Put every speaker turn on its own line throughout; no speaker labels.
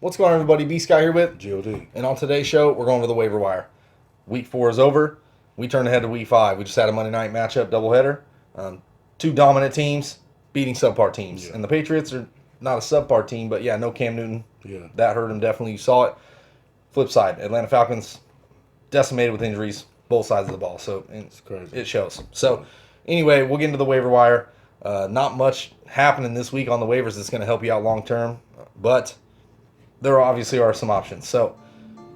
What's going on, everybody? B-Sky here with
GOD.
And on today's show, we're going over the waiver wire. Week 4 is over. We turn ahead to Week 5. We just had a Monday night matchup doubleheader. Two dominant teams beating subpar teams.
Yeah.
And the Patriots are not a subpar team, but yeah, no Cam Newton.
Yeah.
That hurt him definitely. You saw it. Flip side, Atlanta Falcons decimated with injuries, both sides of the ball. So
It's crazy.
it shows. So anyway, we'll get into the waiver wire. Not much happening this week on the waivers that's going to help you out long term, but there obviously are some options. So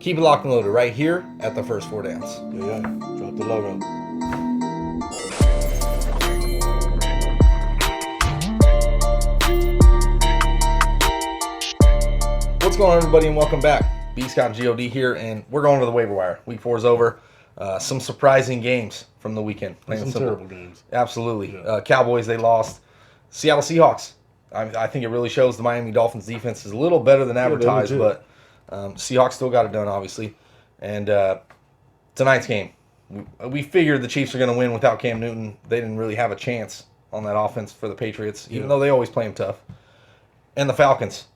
keep it locked and loaded right here at the First Four Downs.
Yeah. Drop the logo.
What's going on, everybody, and welcome back. B. Scott GOD here, and we're going over the waiver wire. Week 4 is over. Some surprising games from the weekend.
Some terrible games.
Absolutely.
Yeah.
Cowboys, they lost. Seattle Seahawks. I think it really shows the Miami Dolphins defense is a little better than advertised, but Seahawks still got it done, obviously. And tonight's game, we figured the Chiefs are going to win without Cam Newton. They didn't really have a chance on that offense for the Patriots, even though they always play them tough. And the Falcons.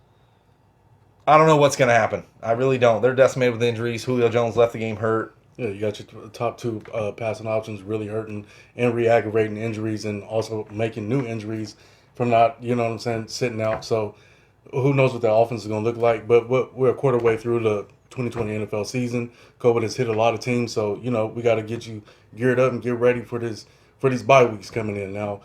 I don't know what's going to happen. I really don't. They're decimated with injuries. Julio Jones left the game hurt.
Yeah, you got your top two passing options really hurting and re-aggravating injuries and also making new injuries from not, sitting out. So who knows what the offense is going to look like. But we're a quarter way through the 2020 NFL season. COVID has hit a lot of teams. So, we got to get you geared up and get ready for these bye weeks coming in. Now,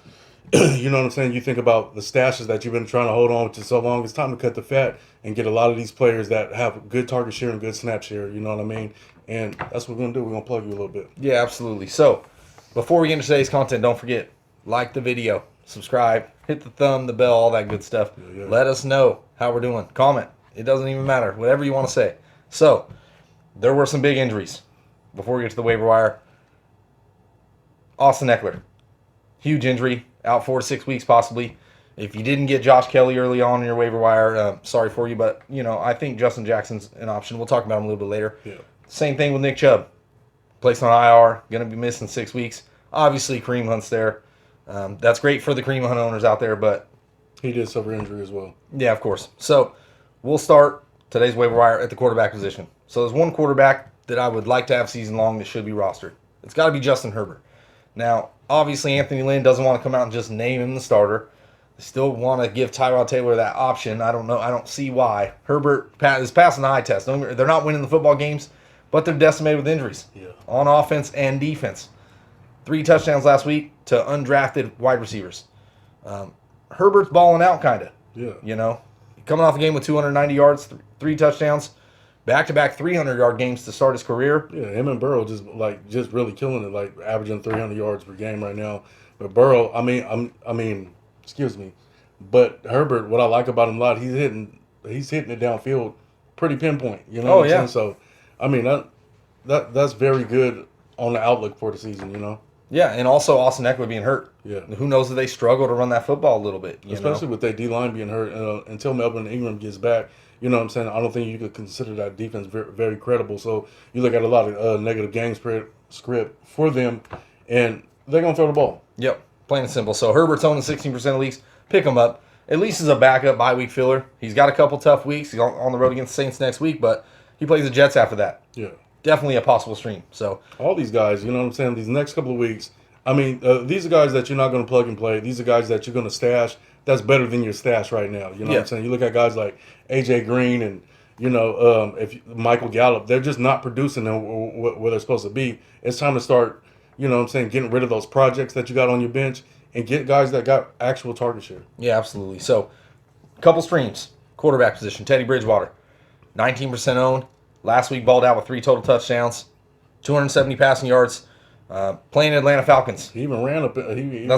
you think about the stashes that you've been trying to hold on to so long. It's time to cut the fat and get a lot of these players that have good target share and good snap share. You know what I mean? And that's what we're going to do. We're going to plug you a little bit.
Yeah, absolutely. So, before we get into today's content, don't forget, like the video, subscribe, hit the thumb, the bell, all that good stuff.
Yeah.
Let us know how we're doing. Comment. It doesn't even matter. Whatever you want to say. So, there were some big injuries. Before we get to the waiver wire, Austin Eckler. Huge injury. Out 4 to 6 weeks possibly. If you didn't get Josh Kelly early on in your waiver wire, sorry for you, but, I think Justin Jackson's an option. We'll talk about him a little bit later.
Yeah.
Same thing with Nick Chubb. Placed on IR, going to be missing 6 weeks. Obviously, Kareem Hunt's there. That's great for the Kareem Hunt owners out there, but...
He did suffer injury as well.
Yeah, of course. So, we'll start today's waiver wire at the quarterback position. So, there's one quarterback that I would like to have season long that should be rostered. It's got to be Justin Herbert. Now, obviously, Anthony Lynn doesn't want to come out and just name him the starter. They still want to give Tyrod Taylor that option. I don't know. I don't see why. Herbert is passing the eye test. They're not winning the football games, but they're decimated with injuries on offense and defense. 3 touchdowns last week to undrafted wide receivers. Herbert's balling out, kind of.
Yeah.
Coming off a game with 290 yards, 3 touchdowns. Back-to-back 300-yard games to start his career.
Yeah, him and Burrow just really killing it, like averaging 300 yards per game right now. But Burrow, excuse me, but Herbert, what I like about him a lot, he's hitting it downfield, pretty pinpoint. You know what I'm saying? So, that's very good on the outlook for the season.
Yeah, and also Austin Eckler being hurt.
Yeah.
Who knows if they struggle to run that football a little bit.
Especially with their D-line being hurt until Melvin Ingram gets back. You know what I'm saying? I don't think you could consider that defense very, very credible. So you look at a lot of negative game script for them, and they're going to throw the ball.
Yep, plain and simple. So Herbert's owning 16% of leagues. Pick him up. At least as a backup bye-week filler. He's got a couple tough weeks. He's on the road against the Saints next week, but he plays the Jets after that.
Yeah.
Definitely a possible stream. So
all these guys, you know what I'm saying, these next couple of weeks, these are guys that you're not going to plug and play. These are guys that you're going to stash. That's better than your stash right now. You know what I'm saying? You look at guys like A.J. Green and, Michael Gallup. They're just not producing where they're supposed to be. It's time to start, getting rid of those projects that you got on your bench and get guys that got actual target share.
Yeah, absolutely. So, a couple streams. Quarterback position, Teddy Bridgewater. 19% owned. Last week balled out with 3 total touchdowns. 270 passing yards. Playing the Atlanta Falcons.
He even ran that's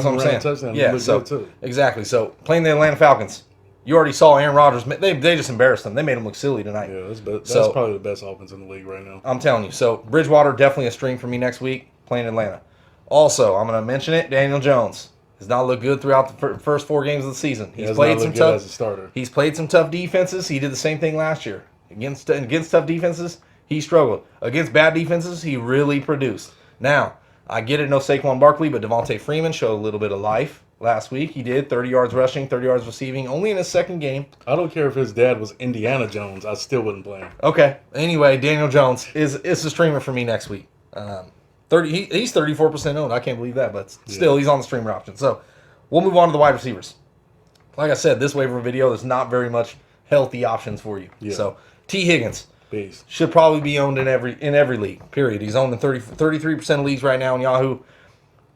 what I'm saying.
A touchdown.
Yeah, so too. Exactly. So playing the Atlanta Falcons, you already saw Aaron Rodgers. They just embarrassed them. They made him look silly tonight.
Yeah, that's probably the best offense in the league right now.
I'm telling you. So Bridgewater definitely a stream for me next week playing Atlanta. Also, I'm going to mention it. Daniel Jones has not looked good throughout the first 4 games of the season. He's played some tough
as a starter.
He's played some tough defenses. He did the same thing last year against tough defenses. He struggled against bad defenses. He really produced. Now. I get it, no Saquon Barkley, but Devontae Freeman showed a little bit of life last week. He did 30 yards rushing, 30 yards receiving, only in his second game.
I don't care if his dad was Indiana Jones. I still wouldn't play him.
Okay. Anyway, Daniel Jones is a streamer for me next week. 30. He's 34% owned. I can't believe that, but still, he's on the streamer option. So we'll move on to the wide receivers. Like I said, this waiver video, there's not very much healthy options for you.
Yeah.
So T. Higgins
Beast.
should probably be owned in every league. Period. He's owned in 33% of leagues right now in Yahoo.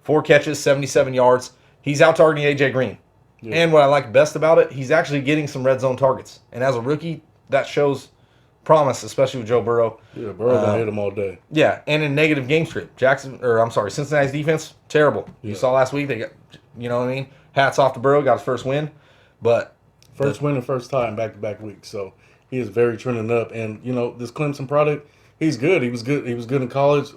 4 catches, 77 yards. He's out targeting AJ Green. Yeah. And what I like best about it, he's actually getting some red zone targets. And as a rookie, that shows promise, especially with Joe Burrow.
Yeah, Burrow done hit him all day.
Yeah, and in negative game script. Cincinnati's defense, terrible.
Yeah.
You saw last week, they got, you know what I mean? Hats off to Burrow, got his first win. But
first win and first time back-to-back weeks. So he is very trending up. And, this Clemson product, he's good. He was good. He was good in college.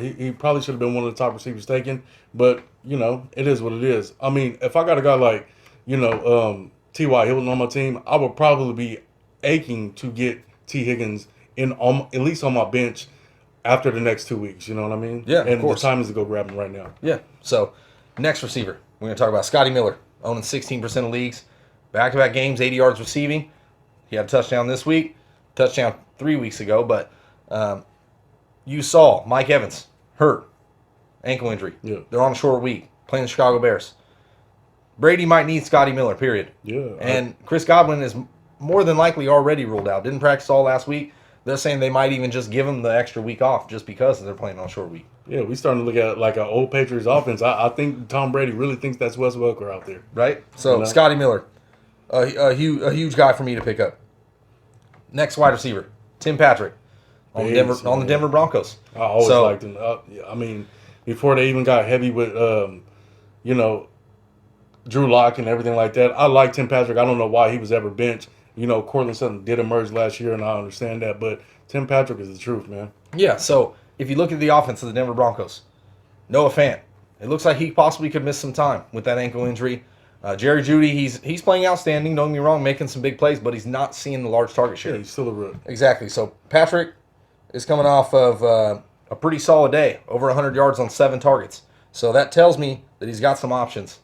He probably should have been one of the top receivers taken. But, it is what it is. I mean, if I got a guy like, T.Y. Hilton on my team, I would probably be aching to get T. Higgins at least on my bench after the next 2 weeks. You know what I mean?
Yeah,
and
of course.
the time is to go grab him right now.
Yeah. So, next receiver, we're going to talk about Scotty Miller, owning 16% of leagues. Back-to-back games, 80 yards receiving. He had a touchdown this week, touchdown 3 weeks ago. But you saw Mike Evans hurt, ankle injury.
Yeah.
They're on a short week, playing the Chicago Bears. Brady might need Scotty Miller, period.
Yeah.
And Chris Godwin is more than likely already ruled out. Didn't practice all last week. They're saying they might even just give him the extra week off just because they're playing on a short week.
Yeah, we starting to look at it like an old Patriots offense. I think Tom Brady really thinks that's Wes Welker out there.
Right? So, Scotty Miller, a huge guy for me to pick up. Next wide receiver, Tim Patrick on the Denver Broncos.
I always liked him. I mean, before they even got heavy with, Drew Lock and everything like that, I like Tim Patrick. I don't know why he was ever benched. Cortland Sutton did emerge last year, and I understand that. But Tim Patrick is the truth, man.
Yeah, so if you look at the offense of the Denver Broncos, Noah Fant, it looks like he possibly could miss some time with that ankle injury. Jerry Jeudy, he's playing outstanding, don't get me wrong, making some big plays, but he's not seeing the large target share.
Yeah, he's still a rook.
Exactly. So Patrick is coming off of a pretty solid day, over 100 yards on 7 targets. So that tells me that he's got some options.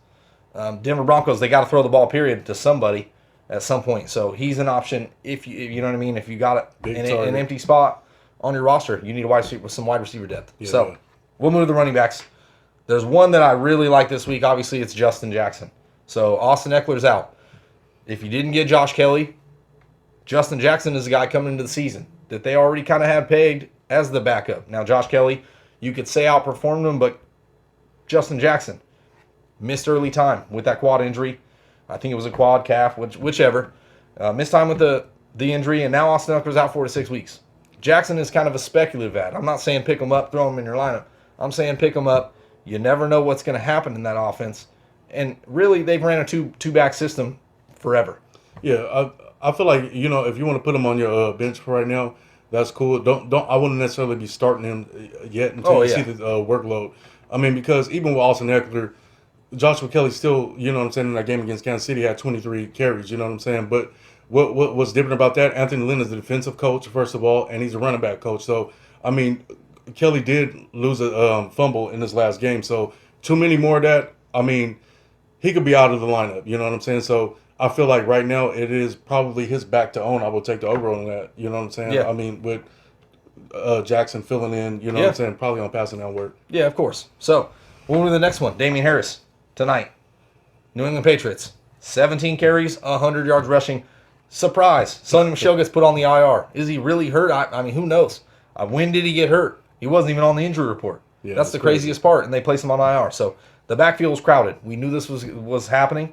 Denver Broncos, they got to throw the ball, period, to somebody at some point. So he's an option if you know what I mean. If you got an empty spot on your roster, you need a wide receiver with some wide receiver depth.
Yeah.
So we'll move to the running backs. There's one that I really like this week. Obviously, it's Justin Jackson. So Austin Eckler's out. If you didn't get Josh Kelly, Justin Jackson is a guy coming into the season that they already kind of had pegged as the backup. Now, Josh Kelly, you could say outperformed him, but Justin Jackson missed early time with that quad injury. I think it was a quad calf, whichever. Missed time with the injury, and now Austin Eckler's out 4 to 6 weeks. Jackson is kind of a speculative ad. I'm not saying pick him up, throw him in your lineup. I'm saying pick him up. You never know what's going to happen in that offense. And really, they've ran a two-back system forever.
Yeah, I feel like, if you want to put him on your bench for right now, that's cool. I wouldn't necessarily be starting him yet until you see the workload. I mean, because even with Austin Eckler, Joshua Kelly still, in that game against Kansas City had 23 carries, But what's different about that, Anthony Lynn is the defensive coach, first of all, and he's a running back coach. So, I mean, Kelly did lose a fumble in this last game. So, too many more of that, I mean, he could be out of the lineup, you know what I'm saying? So, I feel like right now it is probably his back to own. I will take the over on that, you know what I'm saying?
Yeah.
I mean, with Jackson filling in, you know what I'm saying, probably on passing down work.
Yeah, of course. So, we'll move to the next one. Damian Harris, tonight. New England Patriots, 17 carries, 100 yards rushing. Surprise. Sonny Michel gets put on the IR. Is he really hurt? I mean, who knows? When did he get hurt? He wasn't even on the injury report.
Yeah,
that's the craziest part, and they placed him on IR. So, the backfield was crowded. We knew this was happening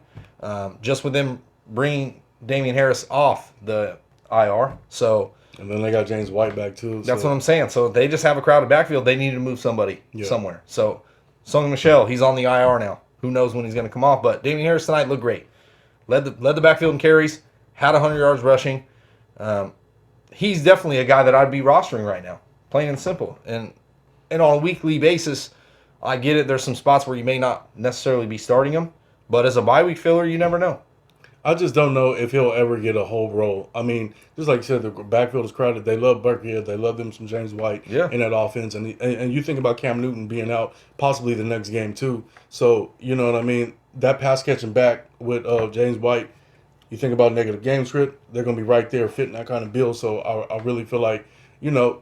just with them bringing Damian Harris off the IR. So,
and then they got James White back, too.
That's what I'm saying. So, they just have a crowded backfield. They need to move somebody somewhere. So, Sonny Michel, he's on the IR now. Who knows when he's going to come off? But Damian Harris tonight looked great. Led the backfield in carries. Had 100 yards rushing. He's definitely a guy that I'd be rostering right now. Plain and simple. And on a weekly basis, I get it. There's some spots where you may not necessarily be starting him. But as a bye week filler, you never know.
I just don't know if he'll ever get a whole role. I mean, just like you said, the backfield is crowded. They love Burkhead. They love them some James White in that offense. And you think about Cam Newton being out possibly the next game too. So, you know what I mean? That pass catching back with James White, you think about negative game script, they're going to be right there fitting that kind of bill. So I really feel like, you know,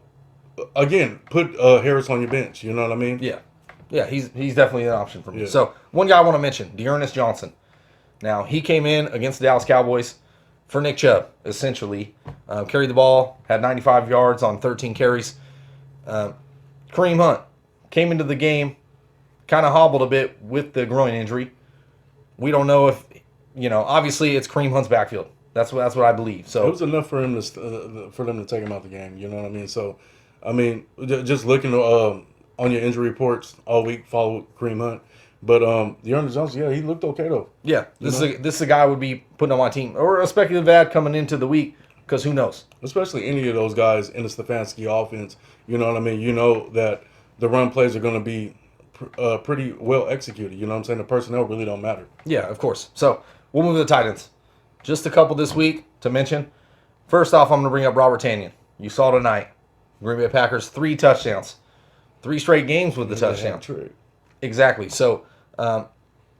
again, put Harris on your bench. You know what I mean?
Yeah. Yeah, he's definitely an option for me.
Yeah.
So, one guy I want to mention, Dearness Johnson. Now, he came in against the Dallas Cowboys for Nick Chubb, essentially. Carried the ball, had 95 yards on 13 carries. Kareem Hunt came into the game, kind of hobbled a bit with the groin injury. We don't know if, obviously it's Kareem Hunt's backfield. That's what I believe. So
it was enough for him for them to take him out the game. You know what I mean? So, I mean, just looking on your injury reports all week, follow Kareem Hunt. But Dearness Johnson, yeah, he looked okay though.
Yeah, this is a guy I would be putting on my team, or a speculative ad coming into the week, because who knows?
Especially any of those guys in the Stefanski offense. You know what I mean? You know that the run plays are going to be pretty well executed. You know what I'm saying? The personnel really don't matter.
Yeah, of course. So we'll move to the tight ends. Just a couple this week to mention. First off, I'm going to bring up Robert Tonyan. You saw tonight, Green Bay Packers 3 touchdowns, 3 straight games with the touchdown.
True.
Exactly. So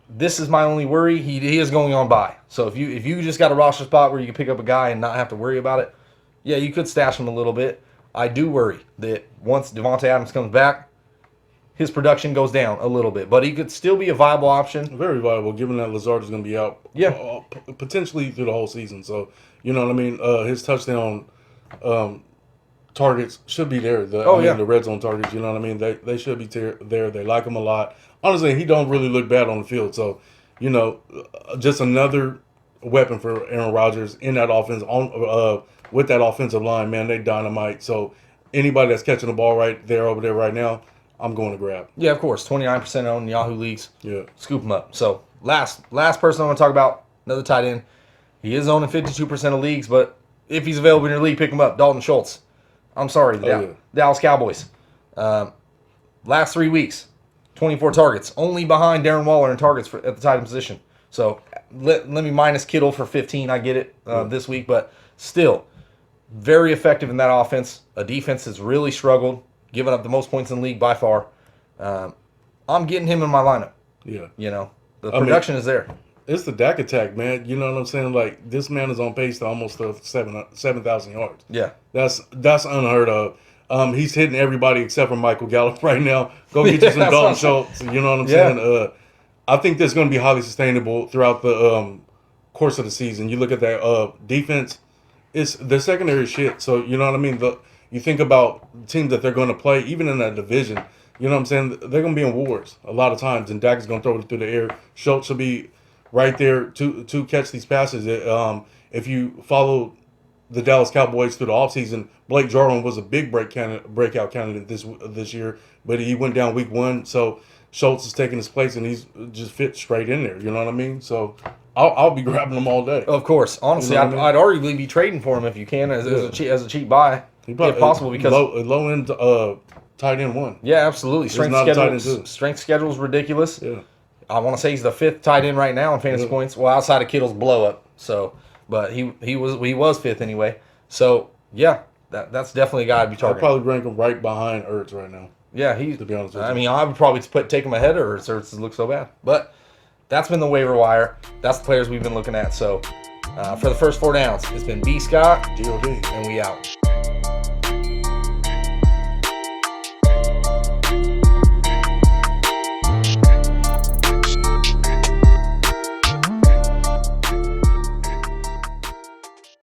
this is my only worry. He is going on bye. So if you just got a roster spot where you can pick up a guy and not have to worry about it, yeah, you could stash him a little bit. I do worry that once Devontae Adams comes back, his production goes down a little bit, but he could still be a viable option.
Very viable, given that Lazard is going to be out, potentially through the whole season. So you know what I mean. His touchdown targets should be there. The red zone targets. You know what I mean. They should be there. They like him a lot. Honestly, he don't really look bad on the field. So just another weapon for Aaron Rodgers in that offense with that offensive line. Man, they dynamite. So anybody that's catching the ball over there right now, I'm going to grab.
Yeah, of course. 29% owned Yahoo leagues.
Yeah.
Scoop them up. So last person I want to talk about, another tight end. He is owned in 52% of leagues, but if he's available in your league, pick him up. Dalton Schultz. I'm sorry, Dallas Cowboys. Last 3 weeks, 24 targets. Only behind Darren Waller in targets at the tight end position. So let me minus Kittle for 15. I get it this week, but still very effective in that offense. A defense has really struggled, giving up the most points in the league by far. I'm getting him in my lineup.
Yeah.
The production is there.
It's the Dak attack, man. You know what I'm saying? Like, this man is on pace to almost 7,000 yards.
Yeah.
That's unheard of. He's hitting everybody except for Michael Gallup right now. Go get you some Dalton Schultz. You know what I'm saying? I think that's going to be highly sustainable throughout the course of the season. You look at that defense, it's the secondary shit. So, you know what I mean? You think about teams that they're going to play, even in that division, you know what I'm saying? They're going to be in wars a lot of times, and Dak is going to throw it through the air. Schultz will be right there to catch these passes. If you follow the Dallas Cowboys through the offseason, Blake Jarwin was a big breakout candidate this year, but he went down week 1. So Schultz is taking his place, and he's just fit straight in there. You know what I mean? So I'll be grabbing him all day.
Of course. Honestly, I'd arguably be trading for him if you can as a cheap buy, if possible, because
low end tight end 1.
Yeah, absolutely. Strength schedule is ridiculous.
Yeah.
I want to say he's the 5th tight end right now in fantasy points. Well, outside of Kittle's blow up. So, but he was 5th anyway. So yeah, that's definitely a guy I'd be targeting.
I'd probably rank him right behind Ertz right now.
Yeah,
to be honest with you.
I mean, I would probably take him ahead of Ertz. Ertz looks so bad. But that's been the waiver wire. That's the players we've been looking at. So for the first 4 downs, it's been B Scott,
GOD,
and we out.